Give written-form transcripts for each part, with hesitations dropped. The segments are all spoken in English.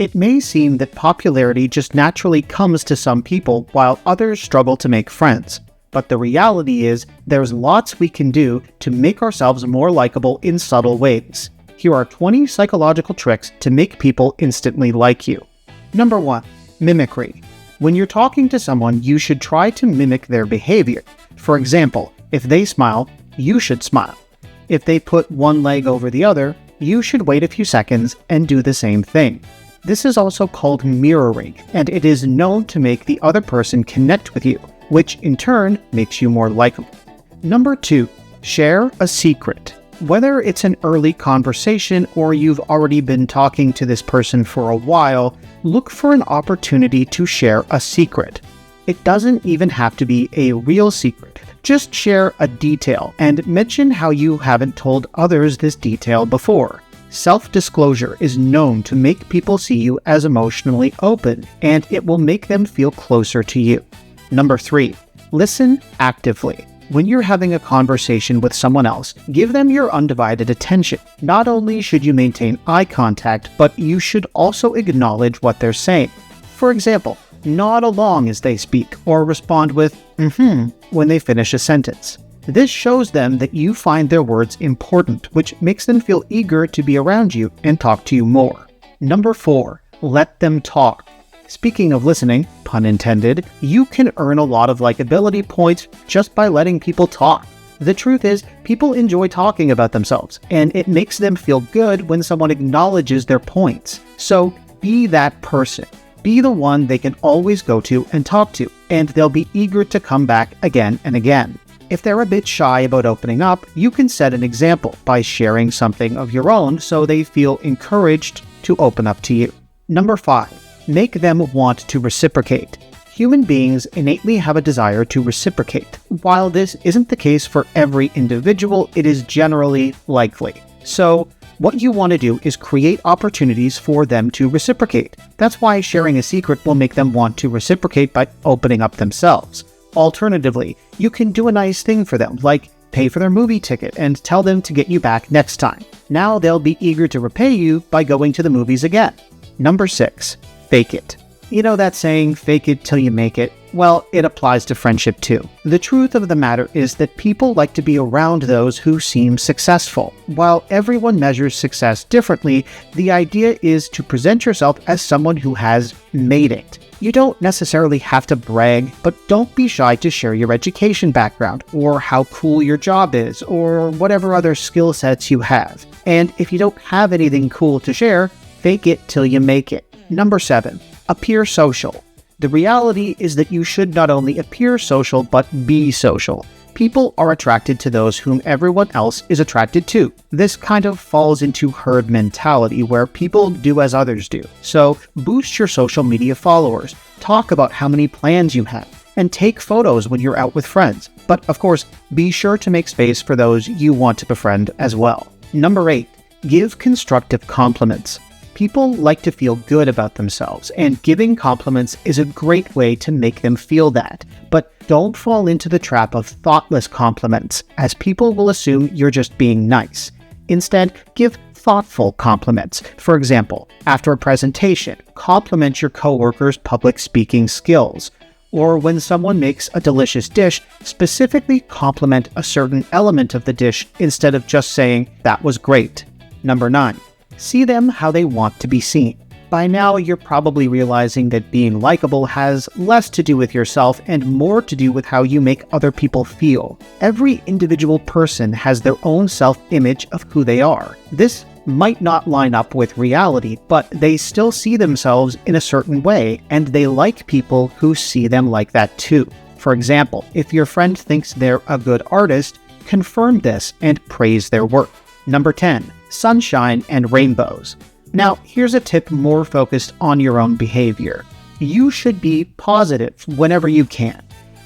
It may seem that popularity just naturally comes to some people while others struggle to make friends. But the reality is, there's lots we can do to make ourselves more likable in subtle ways. Here are 20 psychological tricks to make people instantly like you. Number 1. Mimicry. When you're talking to someone, you should try to mimic their behavior. For example, if they smile, you should smile. If they put one leg over the other, you should wait a few seconds and do the same thing. This is also called mirroring, and it is known to make the other person connect with you, which in turn makes you more likable. Number 2. Share a secret. Whether it's an early conversation or you've already been talking to this person for a while, look for an opportunity to share a secret. It doesn't even have to be a real secret. Just share a detail and mention how you haven't told others this detail before. Self-disclosure is known to make people see you as emotionally open, and it will make them feel closer to you. Number 3. Listen actively. When you're having a conversation with someone else, give them your undivided attention. Not only should you maintain eye contact, but you should also acknowledge what they're saying. For example, nod along as they speak, or respond with when they finish a sentence. This shows them that you find their words important, which makes them feel eager to be around you and talk to you more. Number 4. Let them talk. Speaking of listening, pun intended, you can earn a lot of likability points just by letting people talk. The truth is, people enjoy talking about themselves, and it makes them feel good when someone acknowledges their points. So be that person. Be the one they can always go to and talk to, and they'll be eager to come back again and again. If they're a bit shy about opening up, you can set an example by sharing something of your own so they feel encouraged to open up to you. Number 5. Make them want to reciprocate. Human beings innately have a desire to reciprocate. While this isn't the case for every individual, it is generally likely. So, what you want to do is create opportunities for them to reciprocate. That's why sharing a secret will make them want to reciprocate by opening up themselves. Alternatively, you can do a nice thing for them, like pay for their movie ticket and tell them to get you back next time. Now they'll be eager to repay you by going to the movies again. Number 6. Fake it. You know that saying, fake it till you make it? Well, it applies to friendship too. The truth of the matter is that people like to be around those who seem successful. While everyone measures success differently, the idea is to present yourself as someone who has made it. You don't necessarily have to brag, but don't be shy to share your education background, or how cool your job is, or whatever other skill sets you have. And if you don't have anything cool to share, fake it till you make it. Number 7. Appear social. The reality is that you should not only appear social, but be social. People are attracted to those whom everyone else is attracted to. This kind of falls into herd mentality where people do as others do. So boost your social media followers, talk about how many plans you have, and take photos when you're out with friends. But of course, be sure to make space for those you want to befriend as well. Number 8. Give constructive compliments. People like to feel good about themselves, and giving compliments is a great way to make them feel that. But don't fall into the trap of thoughtless compliments, as people will assume you're just being nice. Instead, give thoughtful compliments. For example, after a presentation, compliment your coworkers' public speaking skills. Or when someone makes a delicious dish, specifically compliment a certain element of the dish instead of just saying, "That was great." Number 9. See them how they want to be seen. By now, you're probably realizing that being likable has less to do with yourself and more to do with how you make other people feel. Every individual person has their own self-image of who they are. This might not line up with reality, but they still see themselves in a certain way, and they like people who see them like that too. For example, if your friend thinks they're a good artist, confirm this and praise their work. Number 10. Sunshine and rainbows. Now, here's a tip more focused on your own behavior. You should be positive whenever you can.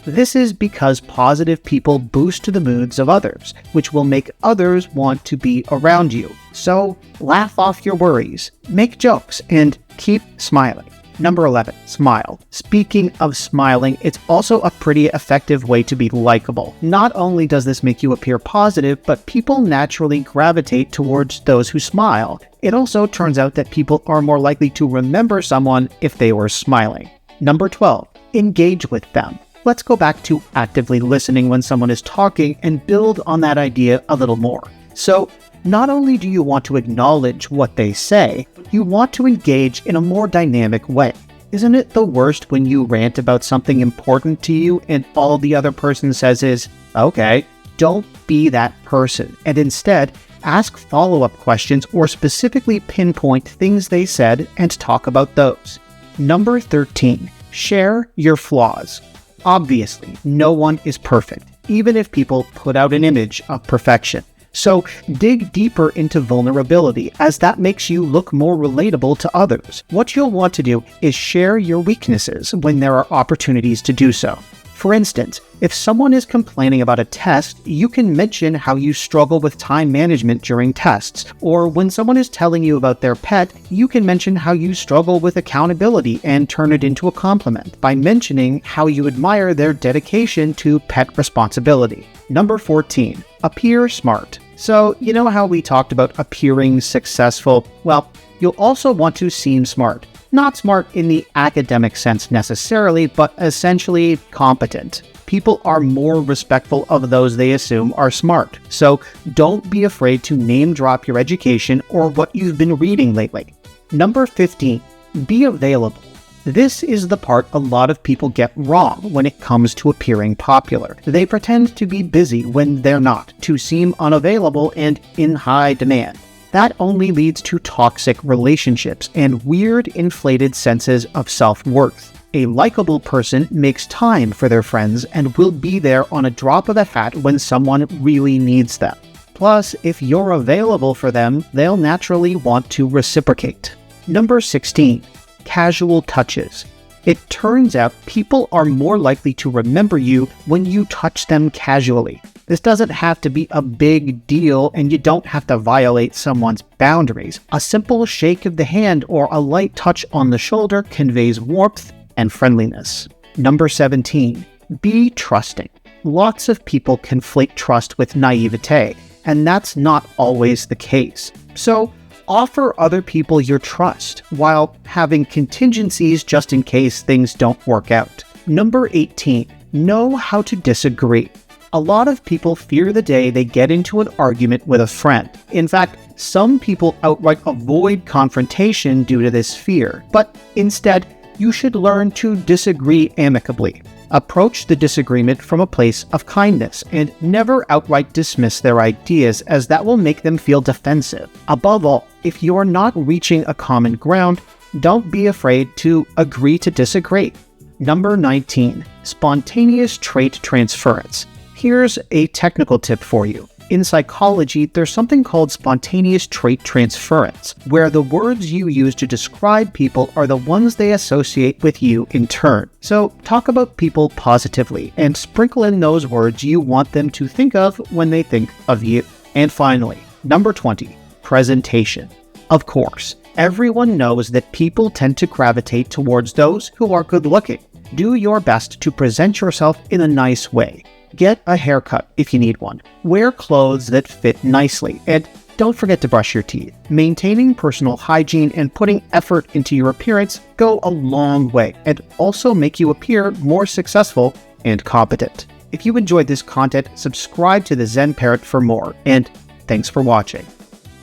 This is because positive people boost the moods of others, which will make others want to be around you. So, laugh off your worries, make jokes, and keep smiling. Number 11, smile. Speaking of smiling, it's also a pretty effective way to be likable. Not only does this make you appear positive, but people naturally gravitate towards those who smile. It also turns out that people are more likely to remember someone if they were smiling. Number 12, engage with them. Let's go back to actively listening when someone is talking and build on that idea a little more. So, not only do you want to acknowledge what they say, you want to engage in a more dynamic way. Isn't it the worst when you rant about something important to you and all the other person says is, okay? Don't be that person, and instead, ask follow-up questions or specifically pinpoint things they said and talk about those. Number 13, share your flaws. Obviously, no one is perfect, even if people put out an image of perfection. So dig deeper into vulnerability, as that makes you look more relatable to others. What you'll want to do is share your weaknesses when there are opportunities to do so. For instance, if someone is complaining about a test, you can mention how you struggle with time management during tests. Or when someone is telling you about their pet, you can mention how you struggle with accountability and turn it into a compliment by mentioning how you admire their dedication to pet responsibility. Number 14, appear smart. So, you know how we talked about appearing successful? Well, you'll also want to seem smart. Not smart in the academic sense necessarily, but essentially competent. People are more respectful of those they assume are smart. So don't be afraid to name drop your education or what you've been reading lately. Number 15, be available. This is the part a lot of people get wrong when it comes to appearing popular. They pretend to be busy when they're not, to seem unavailable and in high demand. That only leads to toxic relationships and weird inflated senses of self-worth. A likable person makes time for their friends and will be there on a drop of a hat when someone really needs them. Plus, if you're available for them, they'll naturally want to reciprocate. Number 16. Casual touches. It turns out people are more likely to remember you when you touch them casually. This doesn't have to be a big deal, and you don't have to violate someone's boundaries. A simple shake of the hand or a light touch on the shoulder conveys warmth and friendliness. Number 17. Be trusting. Lots of people conflate trust with naivete, and that's not always the case. So, offer other people your trust while having contingencies just in case things don't work out. Number 18. Know how to disagree. A lot of people fear the day they get into an argument with a friend. In fact, some people outright avoid confrontation due to this fear. But instead, you should learn to disagree amicably. Approach the disagreement from a place of kindness and never outright dismiss their ideas, as that will make them feel defensive. Above all, if you're not reaching a common ground, don't be afraid to agree to disagree. Number 19. Spontaneous trait transference. Here's a technical tip for you. In psychology, there's something called spontaneous trait transference, where the words you use to describe people are the ones they associate with you in turn. So talk about people positively and sprinkle in those words you want them to think of when they think of you. And finally, number 20, presentation. Of course, everyone knows that people tend to gravitate towards those who are good looking. Do your best to present yourself in a nice way. Get a haircut if you need one. Wear clothes that fit nicely, and don't forget to brush your teeth. Maintaining personal hygiene and putting effort into your appearance go a long way and also make you appear more successful and competent. If you enjoyed this content, subscribe to the Zen Parrot for more, and thanks for watching.